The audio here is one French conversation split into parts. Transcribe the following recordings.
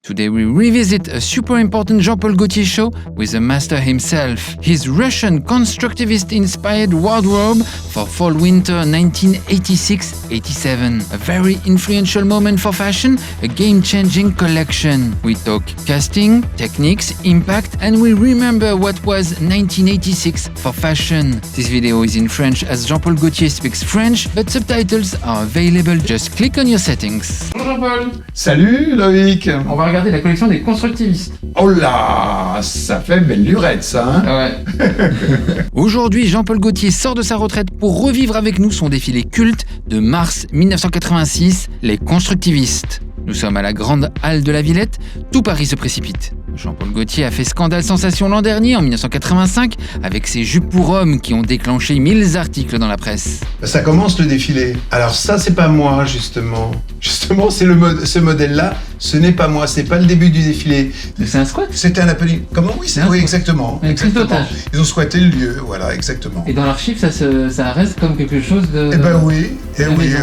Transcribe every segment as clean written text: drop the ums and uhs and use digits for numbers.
Today we revisit a super important Jean-Paul Gaultier show with the master himself, his Russian constructivist-inspired wardrobe for fall-winter 1986-87. A very influential moment for fashion, a game-changing collection. We talk casting, techniques, impact, and we remember what was 1986 for fashion. This video is in French as Jean-Paul Gaultier speaks French, but subtitles are available. Just click on your settings. Bonjour Jean-Paul. Salut Loïc. On va regarder la collection des constructivistes. Oh là, ça fait belle lurette ça, hein. Ah ouais. Aujourd'hui, Jean-Paul Gaultier sort de sa retraite pour revivre avec nous son défilé culte de mars 1986, les constructivistes. Nous sommes à la grande halle de la Villette, tout Paris se précipite. Jean-Paul Gaultier a fait scandale sensation l'an dernier, en 1985, avec ses jupes pour hommes qui ont déclenché 1000 articles dans la presse. Ça commence le défilé. Alors ça, c'est pas moi, justement. Justement, c'est ce modèle-là, ce n'est pas moi, c'est pas le début du défilé. C'est un squat. C'était un appel. Comment? Oui, Oui, exactement. Exactement. Ils ont squatté le lieu, voilà, exactement. Et dans l'archive, ça reste comme quelque chose de... Eh ben oui, oui.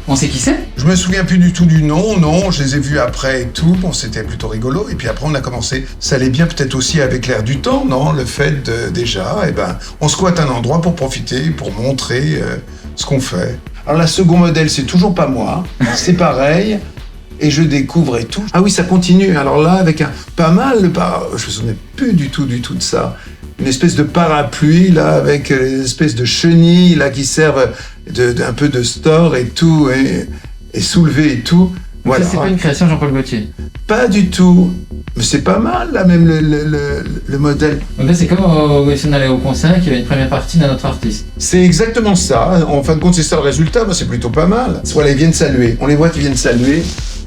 On sait qui c'est? Je me souviens plus du tout du nom, non, je les ai vus après et tout, bon, c'était plutôt rigolo, et puis après on a commencé, ça allait bien peut-être aussi avec l'air du temps, non, le fait de, déjà, on squatte un endroit pour profiter, pour montrer ce qu'on fait. Alors la second modèle, c'est toujours pas moi, c'est pareil, et je découvre et tout. Ah oui, ça continue, alors là, avec pas mal, je me souviens plus du tout de ça. Une espèce de parapluie, là, avec des espèces de chenilles, là, qui servent un peu de store et tout, et soulevé et tout. Voilà. Ça, c'est pas une création de Jean-Paul Gaultier? Pas du tout. Mais c'est pas mal, là, même le modèle. Donc là, c'est comme si on allait au concert et qu'il y avait une première partie d'un autre artiste. C'est exactement ça. En fin de compte, c'est ça le résultat. Moi, c'est plutôt pas mal. Voilà, ils viennent saluer. On les voit qui viennent saluer.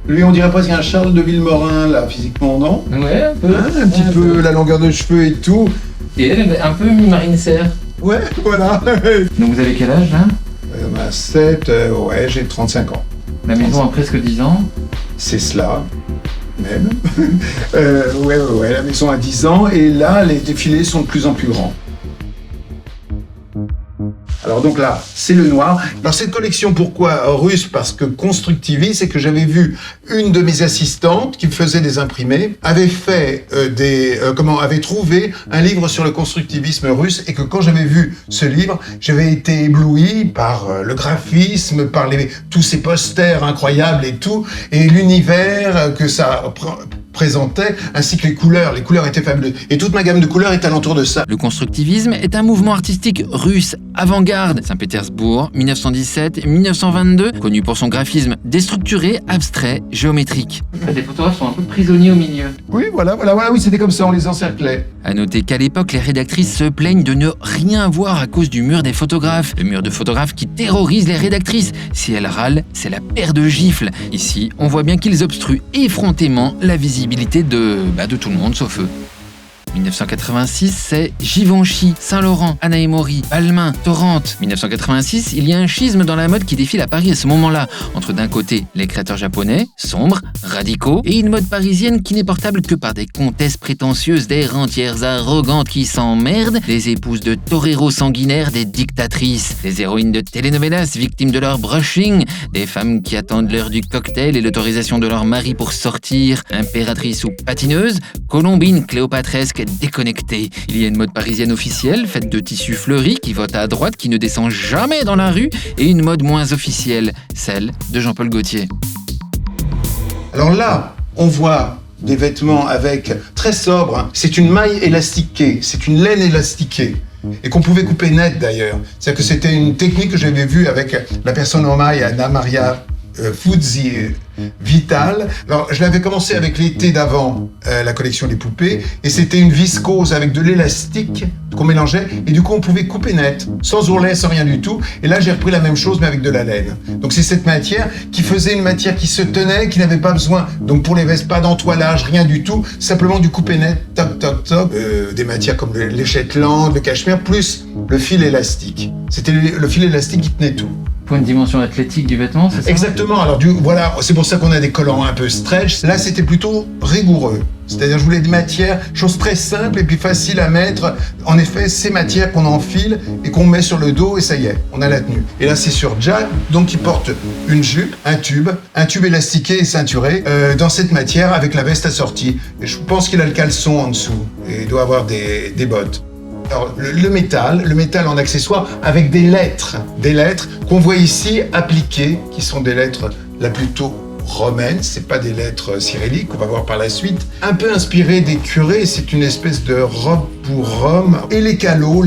Lui, on dirait presque un Charles de Villemorin, là, physiquement, non? Ouais, un peu. Hein, un petit peu, la longueur de cheveux et tout. Et elle, un peu Marine Serre. Ouais, voilà. Donc vous avez quel âge, là? On a 7, ouais, j'ai 35 ans. La maison a presque 10 ans. C'est cela, même. Ouais, la maison a 10 ans, et là, les défilés sont de plus en plus grands. Alors donc là, c'est le noir. Alors cette collection, pourquoi russe? Parce que constructiviste, c'est que j'avais vu une de mes assistantes qui faisait des imprimés, avait fait avait trouvé un livre sur le constructivisme russe, et que quand j'avais vu ce livre, j'avais été ébloui par le graphisme, par tous ces posters incroyables et tout, et l'univers que ça présentait, ainsi que les couleurs. Les couleurs étaient fabuleuses. Et toute ma gamme de couleurs est alentour de ça. Le constructivisme est un mouvement artistique russe avant-garde. Saint-Pétersbourg, 1917-1922, connu pour son graphisme déstructuré, abstrait, géométrique. Les photographes sont un peu prisonniers au milieu. Oui, voilà, oui, c'était comme ça, on les encerclait. À noter qu'à l'époque, les rédactrices se plaignent de ne rien voir à cause du mur des photographes. Le mur de photographes qui terrorise les rédactrices. Si elles râlent, c'est la paire de gifles. Ici, on voit bien qu'ils obstruent effrontément la visibilité de tout le monde sauf eux. 1986, c'est Givenchy, Saint-Laurent, Anna et Mori, Balmain, Torrente. 1986, il y a un schisme dans la mode qui défile à Paris à ce moment-là, entre d'un côté les créateurs japonais, sombres, radicaux, et une mode parisienne qui n'est portable que par des comtesses prétentieuses, des rentières arrogantes qui s'emmerdent, des épouses de toreros sanguinaires, des dictatrices, des héroïnes de telenovelas victimes de leur brushing, des femmes qui attendent l'heure du cocktail et l'autorisation de leur mari pour sortir, impératrices ou patineuses, colombines cléopatresques déconnectée. Il y a une mode parisienne officielle, faite de tissus fleuris, qui vote à droite, qui ne descend jamais dans la rue, et une mode moins officielle, celle de Jean-Paul Gaultier. Alors là, on voit des vêtements très sobres, hein. C'est une maille élastiquée, c'est une laine élastiquée. Et qu'on pouvait couper net d'ailleurs. C'est-à-dire que c'était une technique que j'avais vue avec la personne en maille, Anna Maria Fuzzi Vital. Alors, je l'avais commencé avec l'été d'avant, la collection des poupées, et c'était une viscose avec de l'élastique qu'on mélangeait, et du coup, on pouvait couper net, sans ourlet, sans rien du tout. Et là, j'ai repris la même chose, mais avec de la laine. Donc, c'est cette matière qui faisait une matière qui se tenait, qui n'avait pas besoin, donc pour les vestes, pas d'entoilage, rien du tout, simplement du coupé net, toc, toc, toc, des matières comme les Shetland, le cachemire, plus le fil élastique. C'était le fil élastique qui tenait tout. Pour une dimension athlétique du vêtement, c'est ça? Exactement, alors voilà, c'est pour ça qu'on a des collants un peu stretch. Là, c'était plutôt rigoureux. C'est-à-dire, je voulais des matières, choses très simples et puis faciles à mettre. En effet, ces matières qu'on enfile et qu'on met sur le dos et ça y est, on a la tenue. Et là, c'est sur Jack, donc il porte une jupe, un tube élastiqué et ceinturé dans cette matière avec la veste assortie. Et je pense qu'il a le caleçon en dessous et il doit avoir des bottes. Alors, le métal en accessoire avec des lettres qu'on voit ici appliquées, qui sont des lettres là plutôt romaines, c'est pas des lettres cyrilliques, on va voir par la suite. Un peu inspiré des curés, c'est une espèce de robe pour homme. Et les calots,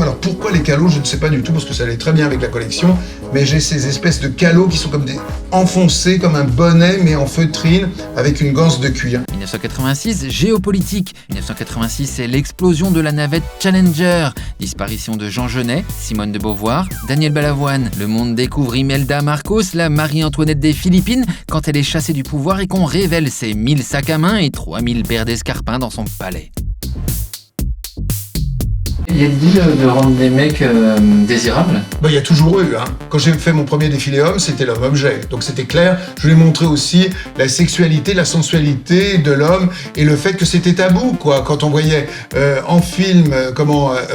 alors pourquoi les calots, je ne sais pas du tout, parce que ça allait très bien avec la collection, mais j'ai ces espèces de calots qui sont comme enfoncés, comme un bonnet, mais en feutrine, avec une ganse de cuir. 1986, géopolitique. 1986, c'est l'explosion de la navette Challenger. Disparition de Jean Genet, Simone de Beauvoir, Daniel Balavoine. Le monde découvre Imelda Marcos, la Marie-Antoinette des Philippines, quand elle est chassée du pouvoir et qu'on révèle ses 1000 sacs à main et 3000 paires d'escarpins dans son palais. Il y a l'idée de rendre des mecs désirables. Il y a toujours eu. Quand j'ai fait mon premier défilé homme, c'était l'homme-objet. Donc c'était clair. Je voulais montrer aussi la sexualité, la sensualité de l'homme et le fait que c'était tabou, quoi. Quand on voyait en film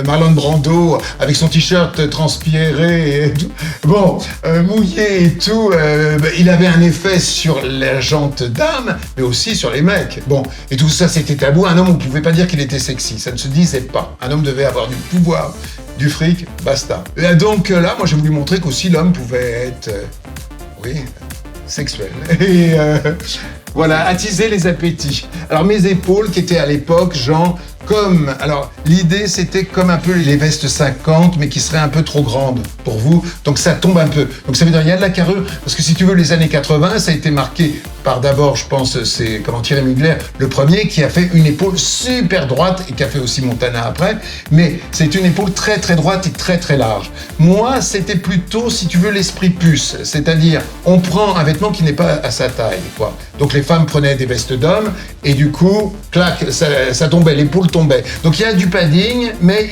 Marlon Brando avec son t-shirt transpiré et tout, mouillé et tout, il avait un effet sur la gente dame, mais aussi sur les mecs. Et tout ça, c'était tabou. Un homme, on ne pouvait pas dire qu'il était sexy. Ça ne se disait pas. Un homme devait avoir du pouvoir, du fric, basta. Et donc là, moi j'ai voulu montrer qu'aussi l'homme pouvait être, sexuel. Et voilà, attiser les appétits. Alors mes épaules qui étaient à l'époque, l'idée c'était comme un peu les vestes 50, mais qui seraient un peu trop grandes pour vous, donc ça tombe un peu. Donc ça veut dire il y a de la carrure, parce que si tu veux, les années 80, ça a été marqué par d'abord, je pense, c'est Thierry Mugler, le premier, qui a fait une épaule super droite, et qui a fait aussi Montana après, mais c'est une épaule très très droite et très très large. Moi, c'était plutôt, si tu veux, l'esprit puce, c'est-à-dire, on prend un vêtement qui n'est pas à sa taille, quoi. Donc les femmes prenaient des vestes d'hommes, et du coup, clac, ça tombait, l'épaule tombait. Donc il y a du padding, mais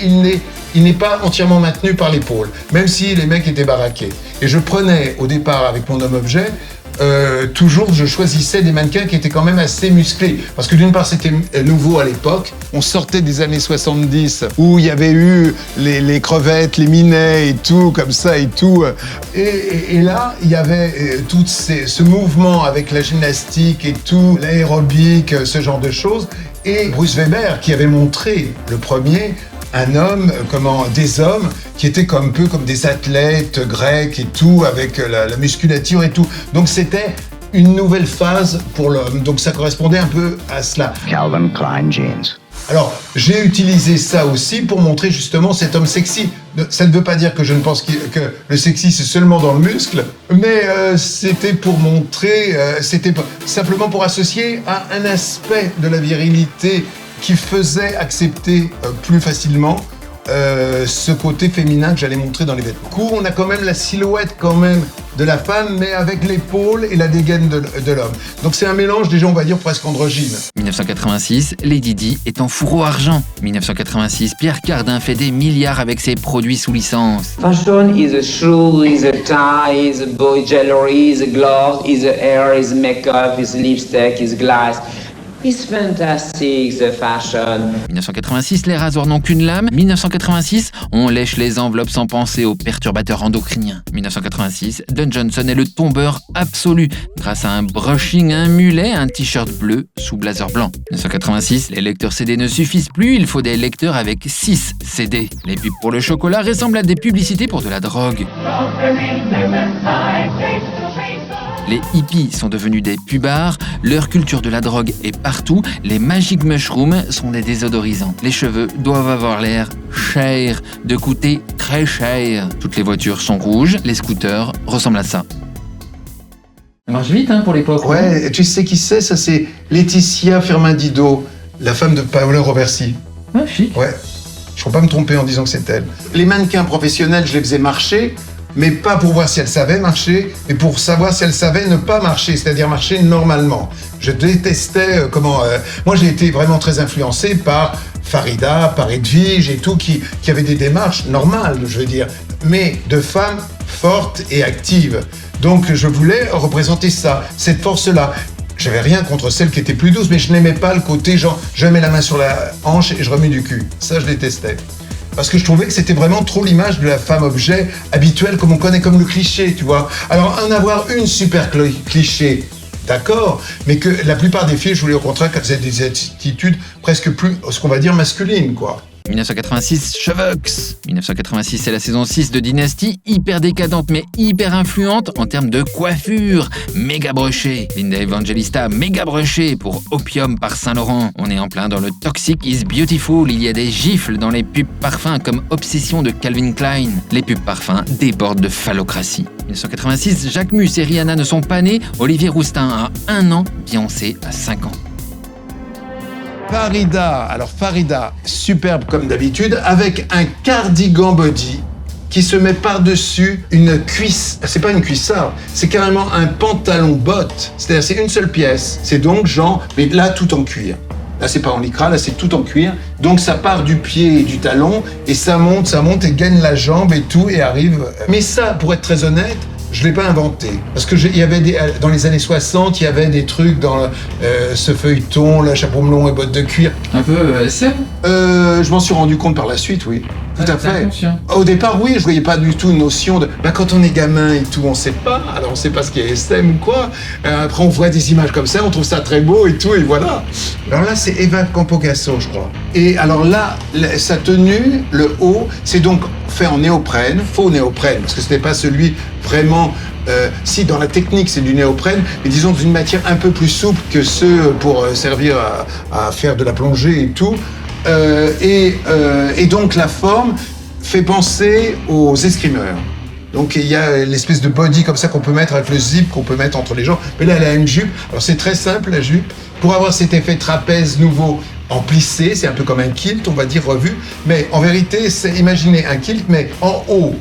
il n'est pas entièrement maintenu par l'épaule, même si les mecs étaient baraqués. Et je prenais au départ avec mon homme-objet, toujours je choisissais des mannequins qui étaient quand même assez musclés. Parce que d'une part c'était nouveau à l'époque, on sortait des années 70 où il y avait eu les crevettes, les minets et tout, comme ça et tout. Et là il y avait tout ce mouvement avec la gymnastique et tout, l'aérobic, ce genre de choses. Et Bruce Weber qui avait montré le premier des hommes qui étaient un peu comme des athlètes grecs et tout, avec la musculature et tout. Donc c'était une nouvelle phase pour l'homme. Donc ça correspondait un peu à cela. Calvin Klein Jeans. Alors, j'ai utilisé ça aussi pour montrer justement cet homme sexy. Ça ne veut pas dire que je ne pense que le sexy c'est seulement dans le muscle, mais c'était pour montrer, c'était simplement pour associer à un aspect de la virilité qui faisait accepter plus facilement ce côté féminin que j'allais montrer dans les vêtements. Du coup, on a quand même la silhouette de la femme, mais avec l'épaule et la dégaine de l'homme. Donc c'est un mélange déjà, on va dire, presque androgyne. 1986, Lady Di est en fourreau argent. 1986, Pierre Cardin fait des milliards avec ses produits sous licence. Fashion is a shoe, is a tie, is a boy jewelry, is a glove, is a hair, is makeup, is lipstick, is glass. It's fantastic, the fashion. 1986, les rasoirs n'ont qu'une lame. 1986, on lèche les enveloppes sans penser aux perturbateurs endocriniens. 1986, Don Johnson est le tombeur absolu grâce à un brushing, un mulet, un t-shirt bleu sous blazer blanc. 1986, les lecteurs CD ne suffisent plus, il faut des lecteurs avec 6 CD. Les pubs pour le chocolat ressemblent à des publicités pour de la drogue. Les hippies sont devenus des pubards, leur culture de la drogue est partout, les Magic Mushrooms sont des désodorisants. Les cheveux doivent avoir l'air cher, de coûter très cher. Toutes les voitures sont rouges, les scooters ressemblent à ça. Ça marche vite pour l'époque. Ouais, tu sais qui c'est? Ça c'est Laetitia Firmin-Didot, la femme de Paolo Roversi. Ah, chic. Ouais, je ne peux pas me tromper en disant que c'est elle. Les mannequins professionnels, je les faisais marcher, mais pas pour voir si elle savait marcher, mais pour savoir si elle savait ne pas marcher, c'est-à-dire marcher normalement. Je détestais moi, j'ai été vraiment très influencé par Farida, par Edwige et tout, qui avaient des démarches normales, je veux dire, mais de femmes fortes et actives. Donc, je voulais représenter ça, cette force-là. J'avais rien contre celles qui étaient plus douces, mais je n'aimais pas le côté genre, je mets la main sur la hanche et je remue du cul. Ça, je détestais. Parce que je trouvais que c'était vraiment trop l'image de la femme objet habituelle comme on connaît comme le cliché, tu vois. Alors, en avoir une super cliché, d'accord, mais que la plupart des filles, je voulais au contraire qu'elles aient des attitudes presque plus, ce qu'on va dire, masculines, quoi. 1986, Cheveux. 1986, c'est la saison 6 de Dynasty, hyper décadente mais hyper influente en termes de coiffure, méga brochée. Linda Evangelista, méga brochée pour Opium par Saint-Laurent. On est en plein dans le Toxic is Beautiful, il y a des gifles dans les pubs parfums comme Obsession de Calvin Klein. Les pubs parfums débordent de phallocratie. 1986, Jacques Mus et Rihanna ne sont pas nés, Olivier Roustin a 1 an, Beyoncé a 5 ans. Farida, superbe comme d'habitude, avec un cardigan body qui se met par-dessus une cuisse. C'est pas une cuissarde, c'est carrément un pantalon botte. C'est-à-dire c'est une seule pièce. C'est donc genre, mais là tout en cuir. Là c'est pas en lycra, là c'est tout en cuir. Donc ça part du pied et du talon et ça monte et gagne la jambe et tout et arrive. Mais ça, pour être très honnête, je l'ai pas inventé. Parce que il y avait dans les années 60, il y avait des trucs dans ce feuilleton, le chapeau melon et bottes de cuir. Un peu SM. Je m'en suis rendu compte par la suite, oui. Tout à fait. Au départ, oui, je voyais pas du tout une notion de... quand on est gamin et tout, on sait pas. Alors, on sait pas ce qu'est SM ou quoi. Après, on voit des images comme ça, on trouve ça très beau et tout, et voilà. Alors là, c'est Eva Campocasso, je crois. Et alors là, sa tenue, le haut, c'est donc fait en néoprène, faux néoprène, parce que ce n'est pas celui vraiment... si, dans la technique, c'est du néoprène, mais disons d'une matière un peu plus souple que ceux pour servir à faire de la plongée et tout. Et donc la forme fait penser aux escrimeurs. Donc il y a l'espèce de body comme ça qu'on peut mettre avec le zip qu'on peut mettre entre les jambes. Mais là elle a une jupe. Alors c'est très simple la jupe. Pour avoir cet effet trapèze nouveau en plissé, c'est un peu comme un kilt, on va dire revu. Mais en vérité, c'est imaginez un kilt, mais en haut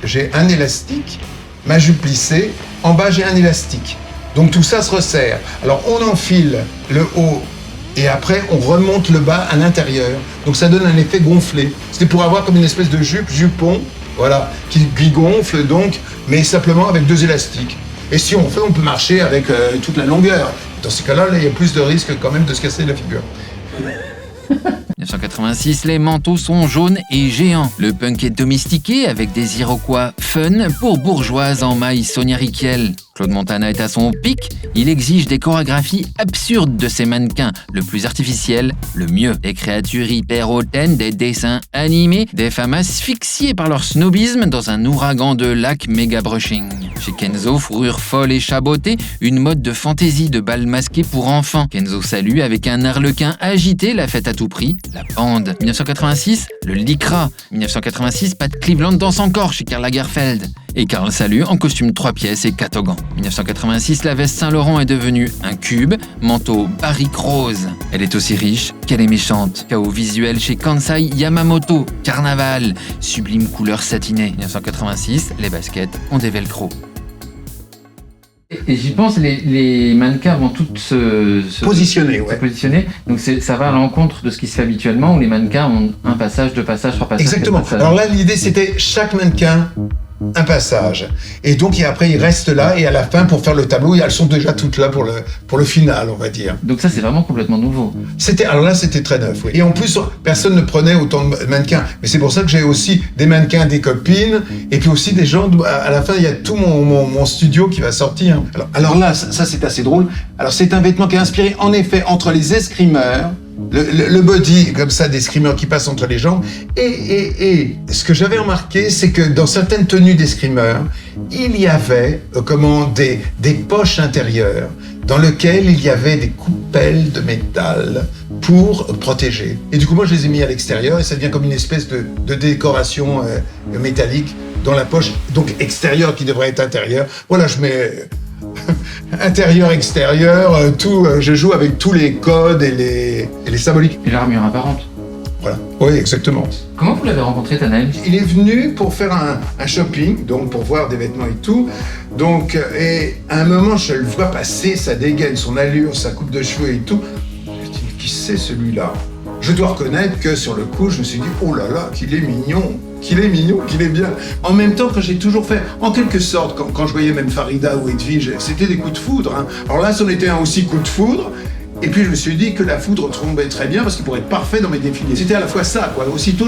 j'ai un élastique, ma jupe plissée. En bas j'ai un élastique. Donc tout ça se resserre. Alors on enfile le haut. Et après, on remonte le bas à l'intérieur. Donc ça donne un effet gonflé. C'était pour avoir comme une espèce de jupon, voilà, qui gonfle donc, mais simplement avec 2 élastiques. Et si on fait, on peut marcher avec toute la longueur. Dans ces cas-là, il y a plus de risque quand même de se casser la figure. 1986, les manteaux sont jaunes et géants. Le punk est domestiqué avec des Iroquois fun pour bourgeoises en maille Sonia Rykiel. Claude Montana est à son pic, il exige des chorégraphies absurdes de ses mannequins, le plus artificiel, le mieux. Des créatures hyper hautaines, des dessins animés, des femmes asphyxiées par leur snobisme dans un ouragan de lac méga brushing. Chez Kenzo, fourrure folle et chabotée, une mode de fantaisie de bal masqué pour enfants. Kenzo salue avec un arlequin agité la fête à tout prix, la bande. 1986, le lycra. 1986, Pat Cleveland danse encore chez Karl Lagerfeld. Et Karl salue en costume 3 pièces et catogan. 1986, la veste Saint-Laurent est devenue un cube, manteau barrique rose. Elle est aussi riche qu'elle est méchante. Chaos visuel chez Kansai Yamamoto. Carnaval, sublime couleur satinée. 1986, les baskets ont des velcro. Et j'y pense, les mannequins vont toutes se positionner. Donc ça va à l'encontre de ce qui se fait habituellement, où les mannequins ont un passage, 2 passages, 3 passages. Exactement. Alors là, l'idée, c'était chaque mannequin un passage. Et donc, après, ils restent là, et à la fin, pour faire le tableau, elles sont déjà toutes là pour le final, on va dire. Donc ça, c'est vraiment complètement nouveau. Alors là, c'était très neuf, oui. Et en plus, personne ne prenait autant de mannequins. Mais c'est pour ça que j'ai aussi des mannequins, des copines, et puis aussi des gens, à la fin, il y a tout mon studio qui va sortir. Alors là, ça c'est assez drôle. Alors, c'est un vêtement qui est inspiré, en effet, entre les escrimeurs, le body, comme ça, des screamers qui passent entre les jambes. Et ce que j'avais remarqué, c'est que dans certaines tenues des screamers, il y avait des poches intérieures dans lesquelles il y avait des coupelles de métal pour protéger. Et du coup, moi, je les ai mis à l'extérieur et ça devient comme une espèce de décoration métallique dans la poche, donc extérieure qui devrait être intérieure. Voilà, je mets... intérieur, extérieur, tout. Je joue avec tous les codes et les symboliques. Et l'armure apparente. Voilà. Oui, exactement. Comment vous l'avez rencontré, Tanaël ? Il est venu pour faire un shopping, donc pour voir des vêtements et tout. Donc, et à un moment, je le vois passer, sa dégaine, son allure, sa coupe de cheveux et tout. Je dis, qui c'est celui-là ? Je dois reconnaître que sur le coup, je me suis dit, oh là là, qu'il est mignon. qu'il est mignon, qu'il est bien. En même temps, que j'ai toujours fait, en quelque sorte, quand je voyais même Farida ou Edwige, c'était des coups de foudre. Hein. Alors là, c'en était un aussi coup de foudre. Et puis je me suis dit que la foudre tombait très bien parce qu'il pourrait être parfait dans mes défilés. C'était à la fois ça, quoi. Aussitôt,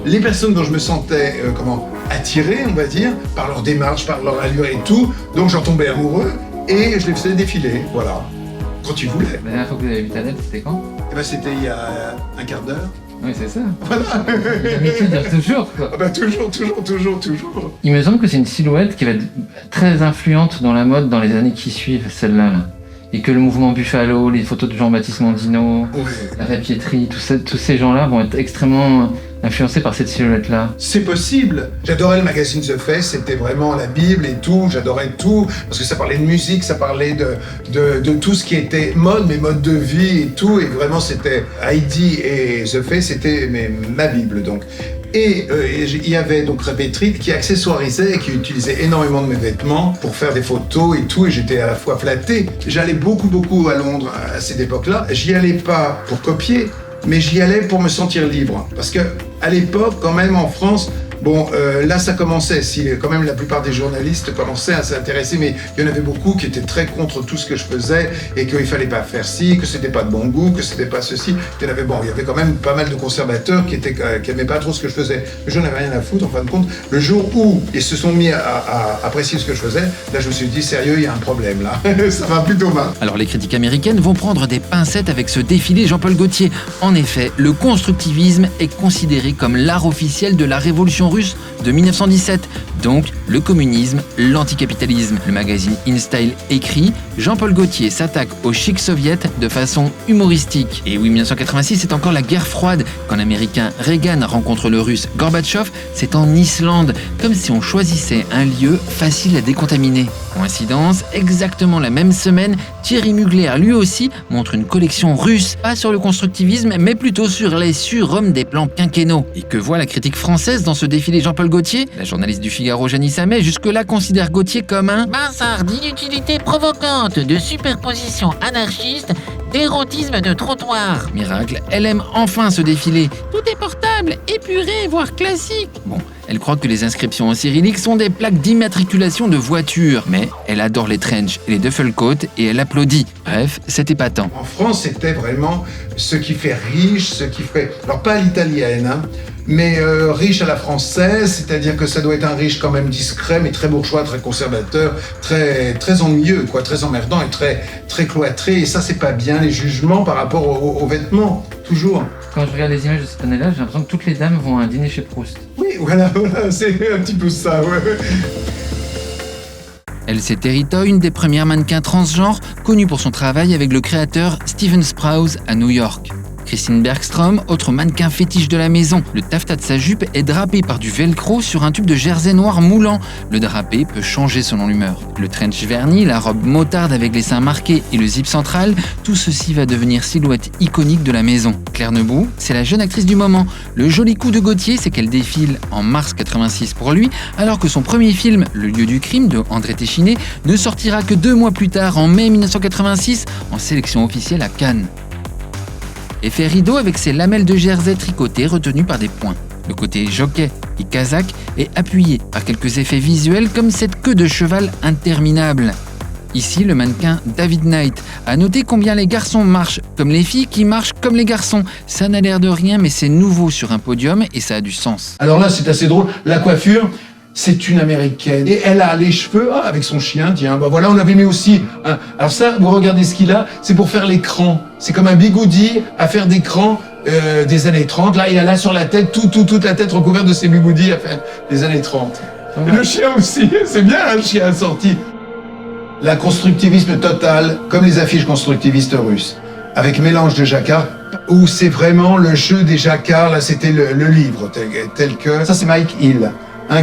les personnes dont je me sentais attiré, on va dire, par leur démarche, par leur allure et tout, donc j'en tombais amoureux et je les faisais défiler, voilà, quand ils voulaient. La dernière fois que vous avez vu Tadel, c'était quand? Eh ben, c'était il y a un quart d'heure. Oui, c'est ça. Voilà. L'habitude dure toujours, quoi. Ah bah, toujours. Il me semble que c'est une silhouette qui va être très influente dans la mode dans les années qui suivent, celle-là. Là. Et que le mouvement Buffalo, les photos de Jean-Baptiste Mondino, Ouais. la Rapiétrie, tous ces gens-là vont être extrêmement influencés par cette silhouette-là. C'est possible. J'adorais le magazine The Face, c'était vraiment la Bible et tout. J'adorais tout parce que ça parlait de musique, ça parlait de tout ce qui était mode, mes modes de vie et tout. Et vraiment, c'était Heidi et The Face, c'était ma Bible donc. Et il y avait donc Rapiétrie qui accessoirisait et qui utilisait énormément de mes vêtements pour faire des photos et tout. Et j'étais à la fois flatté. J'allais beaucoup à Londres à cette époque-là. J'y allais pas pour copier, mais j'y allais pour me sentir libre. Parce que à l'époque, quand même, en France, là, ça commençait. Quand même, la plupart des journalistes commençaient à s'intéresser, mais il y en avait beaucoup qui étaient très contre tout ce que je faisais et qu'il fallait pas faire ci, que c'était pas de bon goût, que c'était pas ceci. Il y avait quand même pas mal de conservateurs qui aimaient pas trop ce que je faisais. Mais j'en avais rien à foutre, en fin de compte. Le jour où ils se sont mis à apprécier ce que je faisais, là, je me suis dit, sérieux, il y a un problème, là. Ça va plutôt mal. Alors les critiques américaines vont prendre des pincettes avec ce défilé Jean-Paul Gaultier. En effet, le constructivisme est considéré comme l'art officiel de la révolution russe de 1917, donc le communisme, l'anticapitalisme. Le magazine InStyle écrit « Jean-Paul Gaultier s'attaque au chic soviète de façon humoristique ». Et oui, 1986, c'est encore la guerre froide. Quand l'américain Reagan rencontre le russe Gorbatchev, c'est en Islande, comme si on choisissait un lieu facile à décontaminer. Coïncidence, exactement la même semaine, Thierry Mugler, lui aussi, montre une collection russe, pas sur le constructivisme, mais plutôt sur les surhommes des plans quinquennaux. Et que voit la critique française dans ce défilé Jean-Paul Gaultier? La journaliste du Figaro, Janice Hammet, jusque-là considère Gaultier comme un bazar d'inutilité provocante, de superposition anarchiste, d'érotisme de trottoir. miracle. Elle aime enfin ce défilé. Tout est portable, épuré, voire classique. Bon, elle croit que les inscriptions en cyrillique sont des plaques d'immatriculation de voitures, mais elle adore les trench et les duffelcoats et elle applaudit. Bref, c'est épatant. En France, c'était vraiment ce qui fait riche, ce qui fait... Alors, pas à l'italienne, hein, mais riche à la française, c'est-à-dire que ça doit être un riche quand même discret, mais très bourgeois, très conservateur, très ennuyeux, quoi, très emmerdant et très cloîtré. Et ça, c'est pas bien, les jugements par rapport aux vêtements, toujours. Quand je regarde les images de cette année-là, j'ai l'impression que toutes les dames vont à un dîner chez Proust. Oui, voilà, c'est un petit peu ça, ouais. Elsie Territo, une des premières mannequins transgenres, connue pour son travail avec le créateur Steven Sprouse à New York. Christine Bergstrom, autre mannequin fétiche de la maison. Le taffetas de sa jupe est drapé par du velcro sur un tube de jersey noir moulant. Le drapé peut changer selon l'humeur. Le trench verni, la robe motarde avec les seins marqués et le zip central, tout ceci va devenir silhouette iconique de la maison. Claire Nebout, c'est la jeune actrice du moment. Le joli coup de Gaultier, c'est qu'elle défile en mars 86 pour lui, alors que son premier film, Le lieu du crime de André Téchiné, ne sortira que 2 mois plus tard, en mai 1986, en sélection officielle à Cannes. Effet rideau avec ses lamelles de jersey tricotées retenues par des points. Le côté jockey et casaque est appuyé par quelques effets visuels comme cette queue de cheval interminable. Ici, le mannequin David Knight a noté combien les garçons marchent comme les filles qui marchent comme les garçons. Ça n'a l'air de rien, mais c'est nouveau sur un podium et ça a du sens. Alors là, c'est assez drôle. La coiffure, c'est une américaine. Et elle a les cheveux, avec son chien, tiens, voilà, on avait mis aussi. Alors ça, vous regardez ce qu'il a, c'est pour faire l'écran. C'est comme un bigoudi à faire d'écran des années 30. Là, il a là sur la tête, toute la tête recouverte de ses bigoudis à faire des années 30. Et le chien aussi, c'est bien un chien assorti. La constructivisme total, comme les affiches constructivistes russes, avec mélange de jacquard, où c'est vraiment le jeu des jacquards, là c'était le livre, tel que... Ça c'est Mike Hill.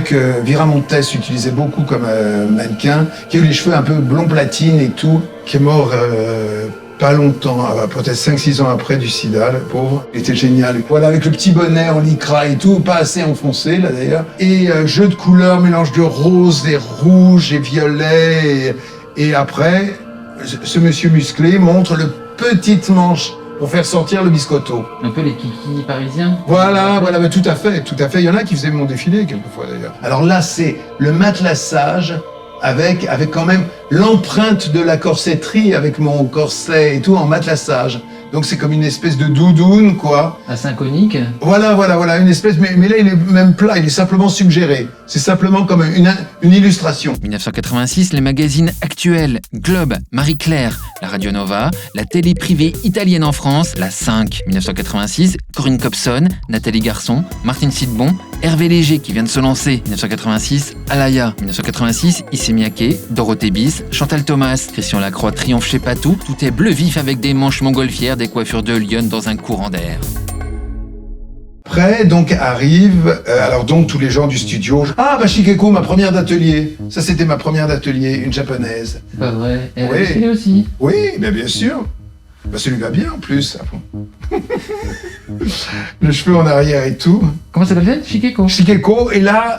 Que Vira Montes utilisait beaucoup comme mannequin, qui a eu les cheveux un peu blond platine et tout, qui est mort pas longtemps, peut-être 5-6 ans après du sida, le pauvre. Il était génial. Voilà, avec le petit bonnet en lycra et tout, pas assez enfoncé là d'ailleurs. Et jeu de couleurs, mélange de rose, et rouge et violet. Et après, ce monsieur musclé montre le petite manche pour faire sortir le biscotto. Un peu les kikis parisiens. Voilà, mais tout à fait. Il y en a qui faisaient mon défilé quelquefois d'ailleurs. Alors là, c'est le matelassage avec quand même l'empreinte de la corsetterie avec mon corset et tout en matelassage. Donc c'est comme une espèce de doudoune, quoi. Asynchronique. Voilà, une espèce, mais là il est même plat, il est simplement suggéré. C'est simplement comme une illustration. 1986, les magazines actuels, Globe, Marie-Claire, la Radio Nova, la télé privée italienne en France, la 5. 1986, Corinne Copson, Nathalie Garçon, Martine Sidbon, Hervé Léger qui vient de se lancer. 1986, Alaya. 1986, Issey Miyake, Dorothée Bis, Chantal Thomas, Christian Lacroix triomphe chez Patou. Tout est bleu vif avec des manches montgolfières, des coiffures de lionne dans un courant d'air. Après, donc arrive, alors donc tous les gens du studio. Ah bah Shigeko, ma première d'atelier. Ça c'était ma première d'atelier, une japonaise. C'est pas vrai. Elle a Oui. défilé aussi. Oui, bien sûr. Bah celui va bien en plus. Le cheveu en arrière et tout. Comment ça s'appelle? Shigeko. Shigeko, et là,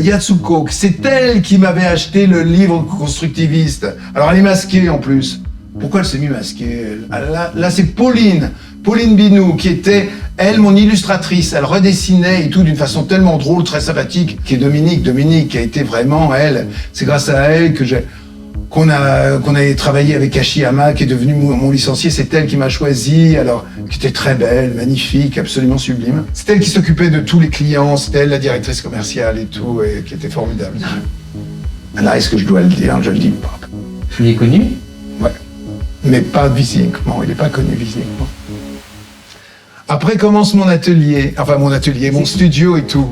Yatsuko, c'est elle qui m'avait acheté le livre constructiviste. Alors elle est masquée en plus. Pourquoi elle s'est mis masquée elle? Là c'est Pauline Binou, qui était, elle, mon illustratrice. Elle redessinait et tout d'une façon tellement drôle, très sympathique, qui est Dominique, qui a été vraiment, elle, c'est grâce à elle qu'on a travaillé avec Ashiyama, qui est devenu mon licencié. C'est elle qui m'a choisi, alors, qui était très belle, magnifique, absolument sublime. C'est elle qui s'occupait de tous les clients, c'était elle la directrice commerciale et tout, et qui était formidable. Là, est-ce que je dois le dire? Je le dis pas. Il est connu? Ouais. Mais pas physiquement, il n'est pas connu physiquement. Après commence mon atelier, mon studio et tout.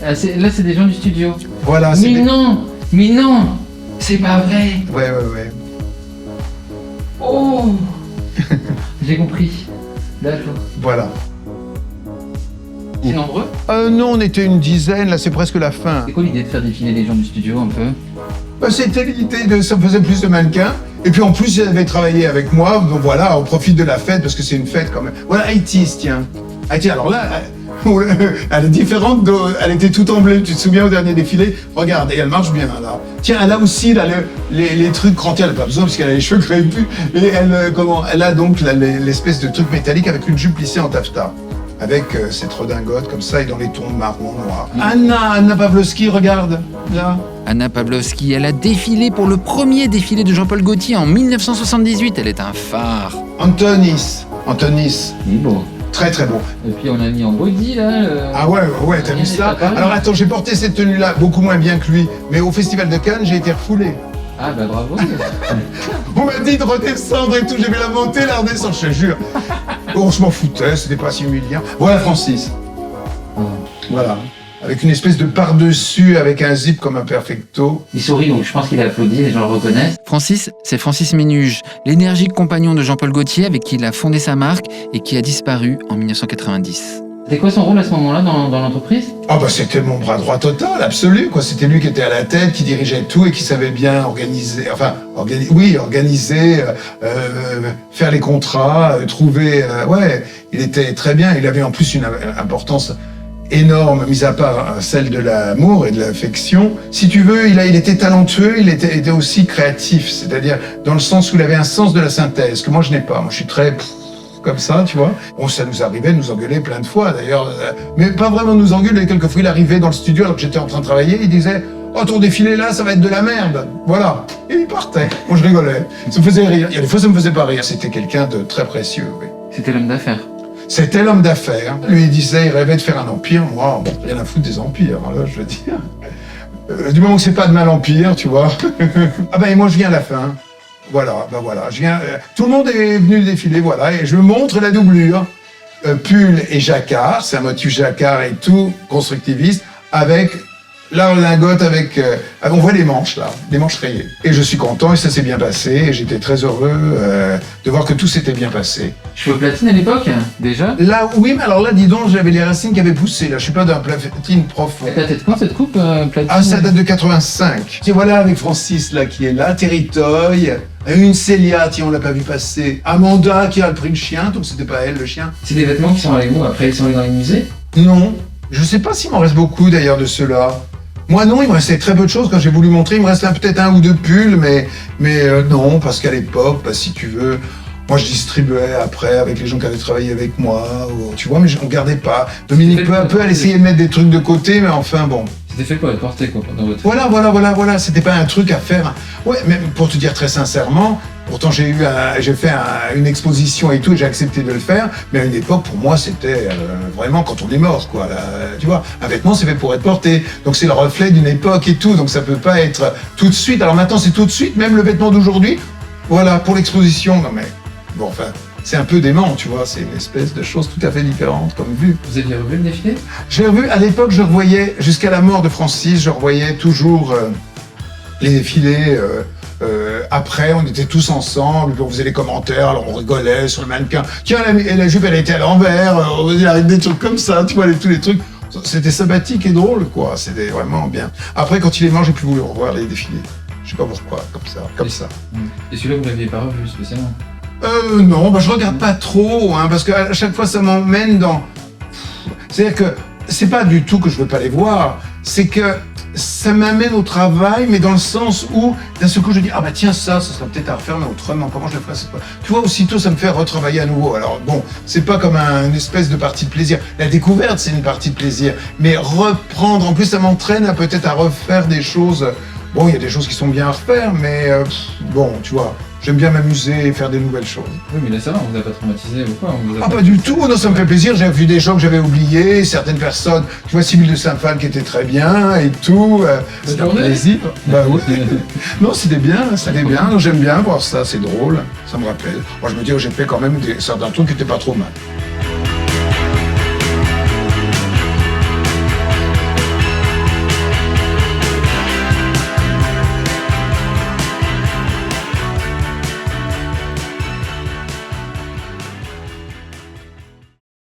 Ah, là, c'est des gens du studio. Voilà, Mais non, c'est pas vrai. Ouais. Oh. J'ai compris. D'accord. Voilà. C'est nombreux? Non, on était une dizaine, là c'est presque la fin. C'est quoi l'idée de faire défiler les gens du studio un peu? C'était l'idée ça me faisait plus de mannequins. Et puis en plus, ils avaient travaillé avec moi, donc voilà, on profite de la fête, parce que c'est une fête quand même. Voilà, Haïti, tiens. Haïti, alors là, elle est différente, elle était toute en bleu, tu te souviens au dernier défilé? Regarde, et elle marche bien, là. Tiens, elle a aussi, là, les trucs crantés, elle n'a pas besoin, parce qu'elle a les cheveux crépus. Et elle a donc l'espèce de truc métallique avec une jupe plissée en taffetas. Avec cette redingote comme ça et dans les tons marron, noir. Anna Pavlovski, regarde, là. Anna Pavlovski, elle a défilé pour le premier défilé de Jean-Paul Gaultier en 1978. Elle est un phare. Antonis. Il est beau. Très très beau. Et puis on l'a mis en body là. Ah ouais, t'as vu ça? Alors attends, j'ai porté cette tenue-là beaucoup moins bien que lui, mais au Festival de Cannes, j'ai été refoulé. Ah bah bravo. On m'a dit de redescendre et tout, j'ai vu la montée, la redescendre, je te jure. Bon, je m'en foutais, c'était pas si humiliant. Voilà Francis. Voilà. Avec une espèce de par-dessus, avec un zip comme un perfecto. Il sourit donc je pense qu'il a applaudi, les gens le reconnaissent. Francis, c'est Francis Ménuge, l'énergique compagnon de Jean-Paul Gaultier avec qui il a fondé sa marque et qui a disparu en 1990. C'était quoi son rôle à ce moment-là dans l'entreprise? Ah bah c'était mon bras droit total, absolu, quoi. C'était lui qui était à la tête, qui dirigeait tout et qui savait bien organiser, faire les contrats, trouver... ouais, il était très bien. Il avait en plus une importance énorme, mis à part celle de l'amour et de l'affection. Si tu veux, il était talentueux, il était aussi créatif, c'est-à-dire dans le sens où il avait un sens de la synthèse, que moi je n'ai pas. Moi je suis très... comme ça, tu vois. Bon, ça nous arrivait de nous engueuler plein de fois, d'ailleurs. Mais pas vraiment nous engueuler. Quelquefois, il arrivait dans le studio alors que j'étais en train de travailler, il disait « Oh, ton défilé là, ça va être de la merde !» Voilà. Et il partait. Moi, je rigolais. Ça me faisait rire. Il y a des fois, ça me faisait pas rire. C'était quelqu'un de très précieux, oui. C'était l'homme d'affaires. C'était l'homme d'affaires. Lui, il disait, il rêvait de faire un empire. Moi, rien à foutre des empires, là, je veux dire. Du moment que c'est pas de mal empire, tu vois. Ah ben, et moi, je viens à la fin. Voilà, ben voilà, tout le monde est venu défiler, voilà, et je montre la doublure, pull et jacquard, c'est un motif jacquard et tout, constructiviste, avec la redingote, on voit les manches là, les manches rayées. Et je suis content et ça s'est bien passé, et j'étais très heureux de voir que tout s'était bien passé. Cheveux platine à l'époque, déjà? Là, oui, mais alors là, dis donc, j'avais les racines qui avaient poussé, là, je suis pas d'un platine profond. Elle date de quand cette coupe platine? Ah, ça date de 85. Et voilà, avec Francis, là, qui est là, Territoy, une Célia, tiens, on l'a pas vu passer, Amanda, qui a pris le chien, donc c'était pas elle, le chien. C'est des vêtements qui sont avec vous, après ils sont allés dans les musées? Non, je sais pas s'il m'en reste beaucoup, d'ailleurs, de ceux-là. Moi, non, il me restait très peu de choses quand j'ai voulu montrer, il me restait peut-être un ou deux pulls, mais non, parce qu'à l'époque, bah, si tu veux, Moi, je distribuais après avec les gens qui avaient travaillé avec moi, tu vois, mais je ne gardais pas. Dominique, peu à peu, elle essayait de mettre des trucs de côté, mais enfin, bon. C'était fait pour être porté, quoi, dans votre... Voilà. C'était pas un truc à faire. Ouais, mais pour te dire très sincèrement, pourtant j'ai fait une exposition et tout, et j'ai accepté de le faire. Mais à une époque, pour moi, c'était vraiment quand on est mort, quoi. Là, tu vois, un vêtement, c'est fait pour être porté. Donc c'est le reflet d'une époque et tout. Donc ça peut pas être tout de suite. Alors maintenant, c'est tout de suite. Même le vêtement d'aujourd'hui, voilà, pour l'exposition. Non mais bon, enfin. C'est un peu dément, tu vois, c'est une espèce de chose tout à fait différente comme vue. Vous aviez revu le défilé? J'ai revu, à l'époque, je revoyais, jusqu'à la mort de Francis, je revoyais toujours les défilés. Après, on était tous ensemble, on faisait les commentaires, alors on rigolait sur le mannequin. Tiens, la jupe, elle était à l'envers, il arrive des trucs comme ça, tu vois, tous les trucs. C'était sympathique et drôle, quoi, c'était vraiment bien. Après, quand il est mort, j'ai plus voulu revoir les défilés. Je sais pas pourquoi, comme ça. Et celui-là, vous l'aviez pas revu spécialement? Non, je regarde pas trop, hein, parce qu'à chaque fois ça m'emmène dans... C'est-à-dire que c'est pas du tout que je veux pas les voir, c'est que ça m'amène au travail, mais dans le sens où, d'un seul coup, je dis, ah bah tiens, ça serait peut-être à refaire, mais autrement, comment je le ferais, c'est pas... Tu vois, aussitôt, ça me fait retravailler à nouveau. Alors bon, c'est pas comme une espèce de partie de plaisir. La découverte, c'est une partie de plaisir, mais reprendre, en plus, ça m'entraîne à peut-être à refaire des choses... Bon, il y a des choses qui sont bien à refaire, mais bon, tu vois... J'aime bien m'amuser et faire des nouvelles choses. Oui, mais là, ça va, on vous a pas traumatisé ou quoi? Ah, pas du tout, non, ça me fait plaisir. J'ai vu des gens que j'avais oubliés, certaines personnes. Tu vois, Sybille de Saint-Phal qui était très bien et tout. C'était un plaisir. Bah oui. Non, c'était bien. J'aime bien voir ça, c'est drôle. Ça me rappelle. Moi, je me dis, j'ai fait quand même certains trucs qui étaient pas trop mal.